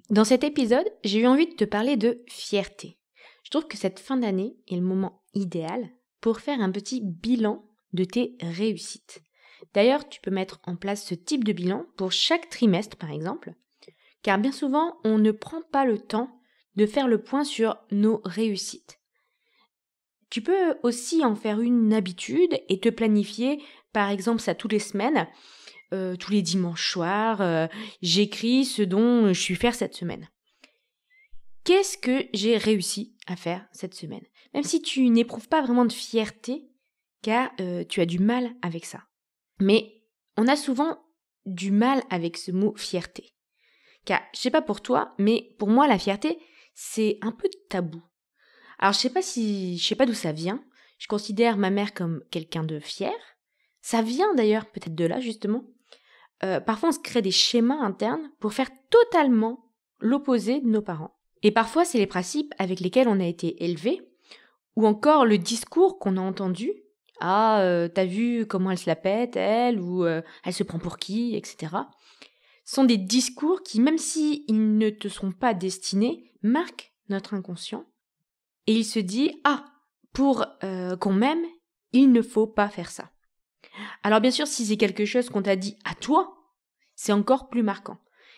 Dans cet épisode, j'ai eu envie de te parler de fierté. Je trouve que cette fin d'année est le moment idéal pour faire un petit bilan de tes réussites. D'ailleurs, tu peux mettre en place ce type de bilan pour chaque trimestre par exemple, car bien souvent, on ne prend pas le temps de faire le point sur nos réussites. Tu peux aussi en faire une habitude et te planifier, par exemple ça toutes les semaines, tous les dimanches soirs, j'écris ce dont je suis fière cette semaine. Qu'est-ce que j'ai réussi à faire cette semaine? Même si tu n'éprouves pas vraiment de fierté, car tu as du mal avec ça. Mais on a souvent du mal avec ce mot fierté. Car, je sais pas pour toi, mais pour moi, la fierté, c'est un peu tabou. Alors, je sais pas d'où ça vient. Je considère ma mère comme quelqu'un de fier. Ça vient d'ailleurs peut-être de là, justement. Parfois, on se crée des schémas internes pour faire totalement l'opposé de nos parents. Et parfois, c'est les principes avec lesquels on a été élevé, ou encore le discours qu'on a entendu. Ah, t'as vu comment elle se la pète, elle, ou elle se prend pour qui, etc. Sont des discours qui, même s'ils ne te sont pas destinés, marquent notre inconscient. Et il se dit, pour qu'on m'aime, il ne faut pas faire ça. Alors bien sûr, si c'est quelque chose qu'on t'a dit à toi, c'est encore plus marquant.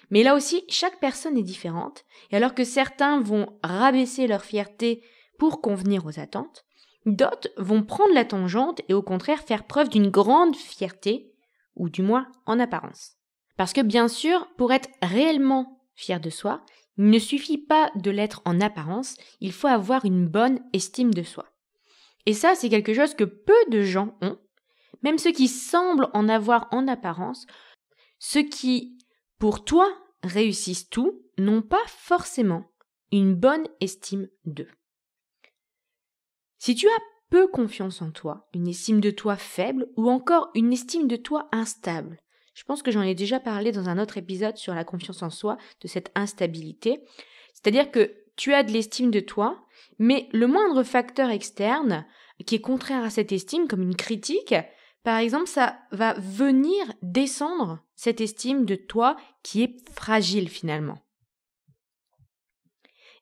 Mais là aussi, chaque personne est différente, et alors que certains vont rabaisser leur fierté pour convenir aux attentes, d'autres vont prendre la tangente et au contraire faire preuve d'une grande fierté, ou du moins en apparence. Parce que bien sûr, pour être réellement fier de soi, il ne suffit pas de l'être en apparence, il faut avoir une bonne estime de soi. Et ça, c'est quelque chose que peu de gens ont, même ceux qui semblent en avoir en apparence, ceux qui, pour toi, réussissent tout, n'ont pas forcément une bonne estime d'eux. Si tu as peu confiance en toi, une estime de toi faible ou encore une estime de toi instable, je pense que j'en ai déjà parlé dans un autre épisode sur la confiance en soi, de cette instabilité, c'est-à-dire que tu as de l'estime de toi, mais le moindre facteur externe qui est contraire à cette estime, comme une critique, par exemple, ça va venir descendre cette estime de toi qui est fragile finalement.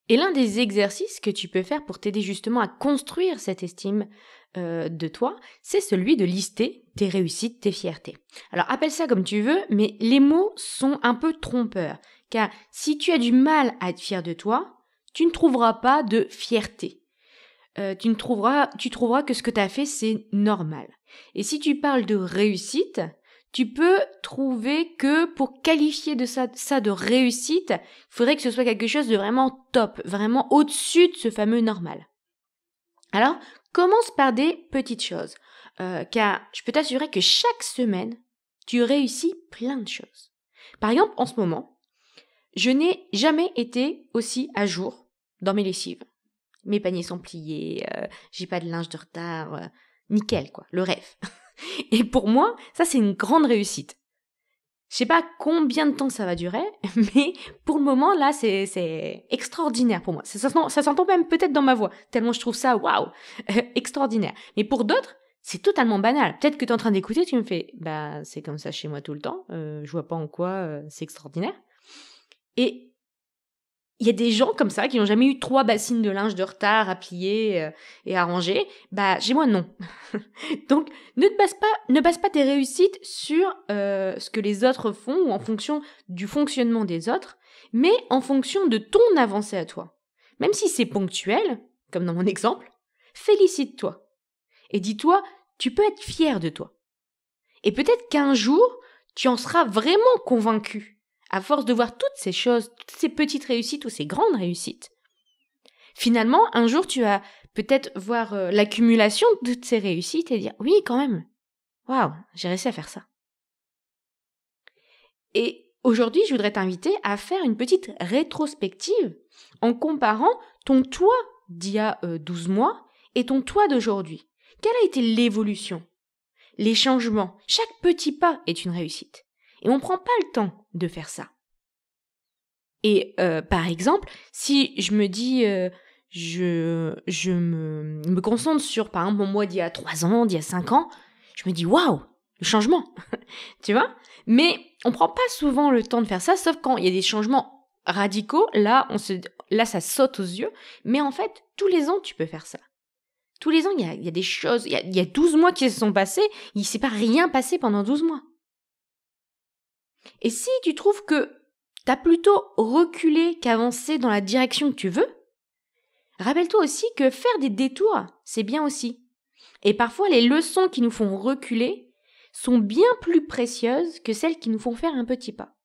Et l'un des exercices que tu peux faire pour t'aider justement à construire cette estime de toi, c'est celui de lister tes réussites, tes fiertés. Alors appelle ça comme tu veux, mais les mots sont un peu trompeurs, car si tu as du mal à être fier de toi, tu ne trouveras pas de fierté. Tu trouveras que ce que tu as fait, c'est normal. Et si tu parles de réussite, tu peux trouver que pour qualifier de ça de réussite, il faudrait que ce soit quelque chose de vraiment top, vraiment au-dessus de ce fameux normal. Alors, commence par des petites choses, car je peux t'assurer que chaque semaine, tu réussis plein de choses. Par exemple, en ce moment, je n'ai jamais été aussi à jour dans mes lessives. Mes paniers sont pliés, j'ai pas de linge de retard, nickel quoi, le rêve. Et pour moi, ça c'est une grande réussite. Je sais pas combien de temps ça va durer, mais pour le moment là c'est extraordinaire pour moi. Ça s'entend même peut-être dans ma voix, tellement je trouve ça waouh, extraordinaire. Mais pour d'autres, c'est totalement banal. Peut-être que tu es en train d'écouter, tu me fais c'est comme ça chez moi tout le temps, je vois pas en quoi c'est extraordinaire. Et il y a des gens comme ça qui n'ont jamais eu 3 bassines de linge de retard à plier et à ranger. Chez moi, non. Donc, ne base pas tes réussites sur ce que les autres font ou en fonction du fonctionnement des autres, mais en fonction de ton avancée à toi. Même si c'est ponctuel, comme dans mon exemple, félicite-toi. Et dis-toi, tu peux être fier de toi. Et peut-être qu'un jour, tu en seras vraiment convaincu. À force de voir toutes ces choses, toutes ces petites réussites ou ces grandes réussites. Finalement, un jour, tu vas peut-être voir l'accumulation de toutes ces réussites et dire « Oui, quand même, waouh, j'ai réussi à faire ça. » Et aujourd'hui, je voudrais t'inviter à faire une petite rétrospective en comparant ton toi d'il y a 12 mois et ton toi d'aujourd'hui. Quelle a été l'évolution? Les changements? Chaque petit pas est une réussite. Et on ne prend pas le temps de faire ça. Et par exemple, si je me dis, je me concentre sur, par exemple, mon moi d'il y a 3 ans, d'il y a 5 ans, je me dis, waouh, le changement, tu vois? Mais on prend pas souvent le temps de faire ça, sauf quand il y a des changements radicaux, là ça saute aux yeux, mais en fait, tous les ans, tu peux faire ça. Tous les ans, il y a des choses, il y a 12 mois qui se sont passés, il ne s'est pas rien passé pendant 12 mois. Et si tu trouves que tu as plutôt reculé qu'avancé dans la direction que tu veux, rappelle-toi aussi que faire des détours, c'est bien aussi. Et parfois, les leçons qui nous font reculer sont bien plus précieuses que celles qui nous font faire un petit pas.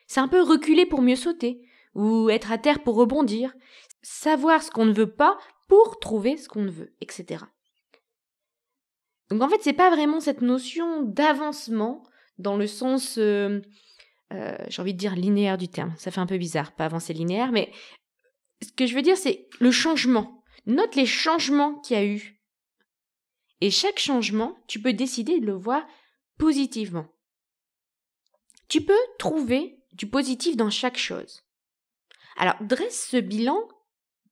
C'est un peu reculer pour mieux sauter, ou être à terre pour rebondir, savoir ce qu'on ne veut pas pour trouver ce qu'on veut, etc. Donc en fait, c'est pas vraiment cette notion d'avancement dans le sens, j'ai envie de dire linéaire du terme. Ça fait un peu bizarre, pas avancer linéaire, mais ce que je veux dire, c'est le changement. Note les changements qu'il y a eu. Et chaque changement, tu peux décider de le voir positivement. Tu peux trouver du positif dans chaque chose. Alors, dresse ce bilan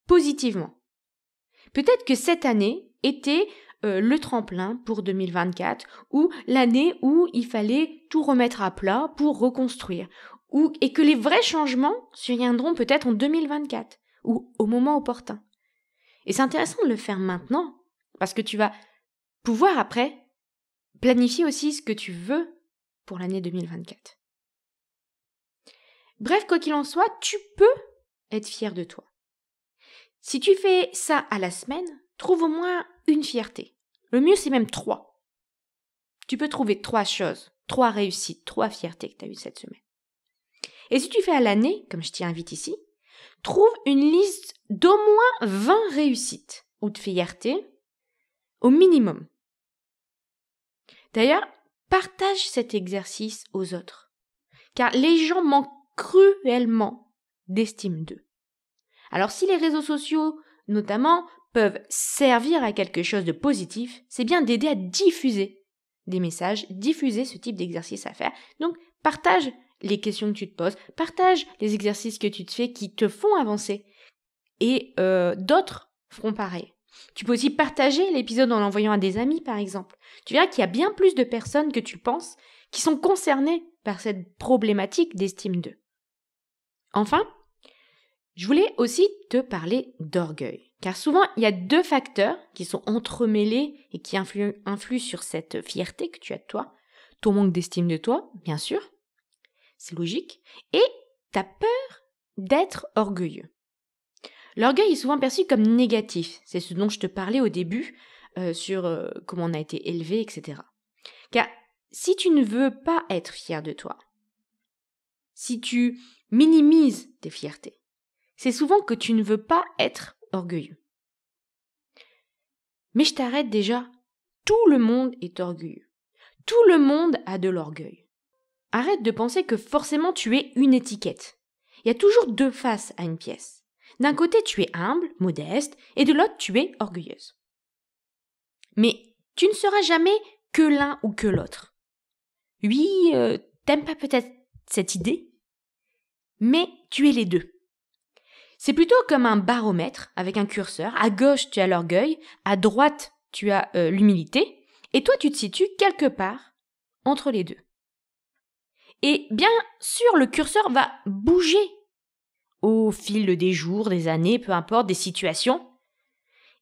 positivement. Peut-être que cette année était le tremplin pour 2024 ou l'année où il fallait tout remettre à plat pour reconstruire et que les vrais changements surviendront peut-être en 2024 ou au moment opportun. Et c'est intéressant de le faire maintenant parce que tu vas pouvoir après planifier aussi ce que tu veux pour l'année 2024. Bref, quoi qu'il en soit, tu peux être fier de toi. Si tu fais ça à la semaine, trouve au moins une fierté. Le mieux, c'est même 3. Tu peux trouver 3 choses, 3 réussites, 3 fiertés que tu as eues cette semaine. Et si tu fais à l'année, comme je t'y invite ici, trouve une liste d'au moins 20 réussites ou de fiertés au minimum. D'ailleurs, partage cet exercice aux autres, car les gens manquent cruellement d'estime d'eux. Alors si les réseaux sociaux, notamment, peuvent servir à quelque chose de positif, c'est bien d'aider à diffuser des messages, diffuser ce type d'exercice à faire. Donc, partage les questions que tu te poses, partage les exercices que tu te fais qui te font avancer. Et d'autres feront pareil. Tu peux aussi partager l'épisode en l'envoyant à des amis, par exemple. Tu verras qu'il y a bien plus de personnes que tu le penses qui sont concernées par cette problématique d'estime d'eux. Enfin, je voulais aussi te parler d'orgueil, car souvent il y a 2 facteurs qui sont entremêlés et qui influent sur cette fierté que tu as de toi. Ton manque d'estime de toi, bien sûr, c'est logique, et ta peur d'être orgueilleux. L'orgueil est souvent perçu comme négatif, c'est ce dont je te parlais au début sur comment on a été élevé, etc. Car si tu ne veux pas être fier de toi, si tu minimises tes fiertés, c'est souvent que tu ne veux pas être orgueilleux. Mais je t'arrête déjà, tout le monde est orgueilleux. Tout le monde a de l'orgueil. Arrête de penser que forcément tu es une étiquette. Il y a toujours 2 faces à une pièce. D'un côté tu es humble, modeste, et de l'autre tu es orgueilleuse. Mais tu ne seras jamais que l'un ou que l'autre. Oui, t'aimes pas peut-être cette idée, mais tu es les 2. C'est plutôt comme un baromètre avec un curseur. À gauche, tu as l'orgueil, à droite, tu as l'humilité, et toi, tu te situes quelque part entre les 2. Et bien sûr, le curseur va bouger au fil des jours, des années, peu importe, des situations.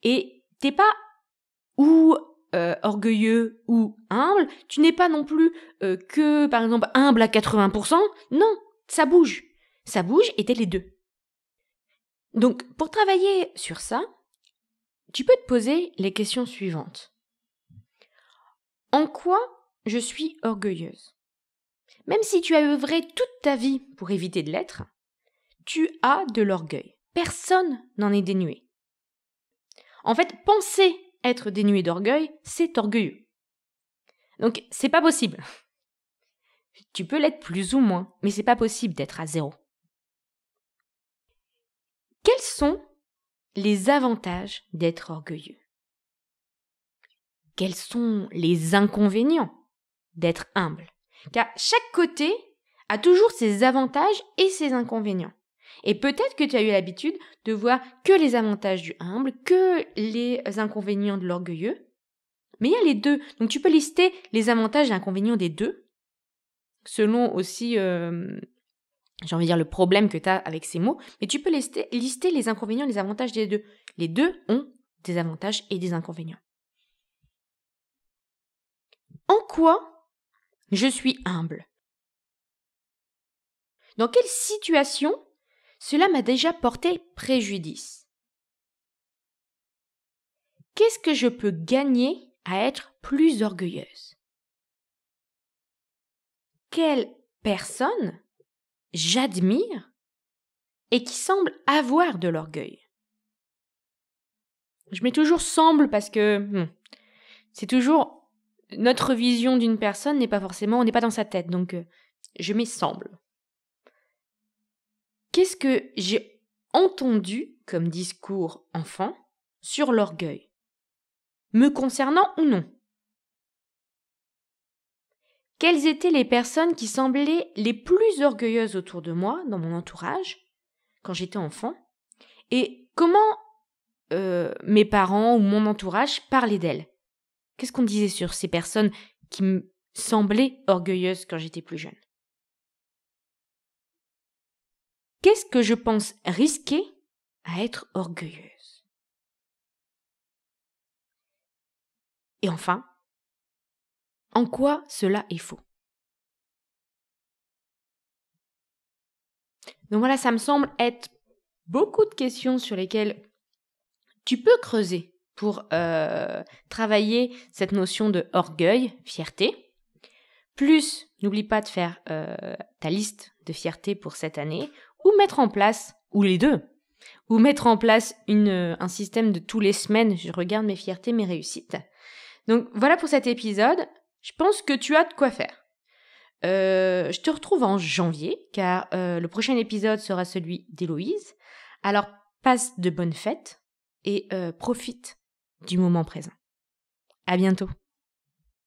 Et t'es pas ou orgueilleux ou humble, tu n'es pas non plus que, par exemple, humble à 80%. Non, ça bouge. Ça bouge et t'es les 2. Donc, pour travailler sur ça, tu peux te poser les questions suivantes. En quoi je suis orgueilleuse ? Même si tu as œuvré toute ta vie pour éviter de l'être, tu as de l'orgueil. Personne n'en est dénué. En fait, penser être dénué d'orgueil, c'est orgueilleux. Donc, c'est pas possible. Tu peux l'être plus ou moins, mais c'est pas possible d'être à 0. Quels sont les avantages d'être orgueilleux ? Quels sont les inconvénients d'être humble ? Car chaque côté a toujours ses avantages et ses inconvénients. Et peut-être que tu as eu l'habitude de voir que les avantages du humble, que les inconvénients de l'orgueilleux. Mais il y a les 2. Donc tu peux lister les avantages et inconvénients des 2, selon aussi j'ai envie de dire le problème que tu as avec ces mots, mais tu peux lister les inconvénients et les avantages des deux. Les deux ont des avantages et des inconvénients. En quoi je suis humble? Dans quelle situation cela m'a déjà porté préjudice? Qu'est-ce que je peux gagner à être plus orgueilleuse? Quelle personne j'admire et qui semble avoir de l'orgueil? Je mets toujours semble parce que c'est toujours notre vision d'une personne n'est pas forcément, on n'est pas dans sa tête, donc je mets semble. Qu'est-ce que j'ai entendu comme discours enfant sur l'orgueil? Me concernant ou non? Quelles étaient les personnes qui semblaient les plus orgueilleuses autour de moi, dans mon entourage, quand j'étais enfant? Et comment mes parents ou mon entourage parlaient d'elles? Qu'est-ce qu'on disait sur ces personnes qui me semblaient orgueilleuses quand j'étais plus jeune? Qu'est-ce que je pense risquer à être orgueilleuse? Et enfin, en quoi cela est faux? Donc voilà, ça me semble être beaucoup de questions sur lesquelles tu peux creuser pour travailler cette notion de orgueil, fierté. Plus, n'oublie pas de faire ta liste de fierté pour cette année, ou mettre en place, ou les deux, ou mettre en place un système de tous les semaines, je regarde mes fiertés, mes réussites. Donc voilà pour cet épisode, je pense que tu as de quoi faire. Je te retrouve en janvier, car le prochain épisode sera celui d'Héloïse. Alors passe de bonnes fêtes et profite du moment présent. À bientôt.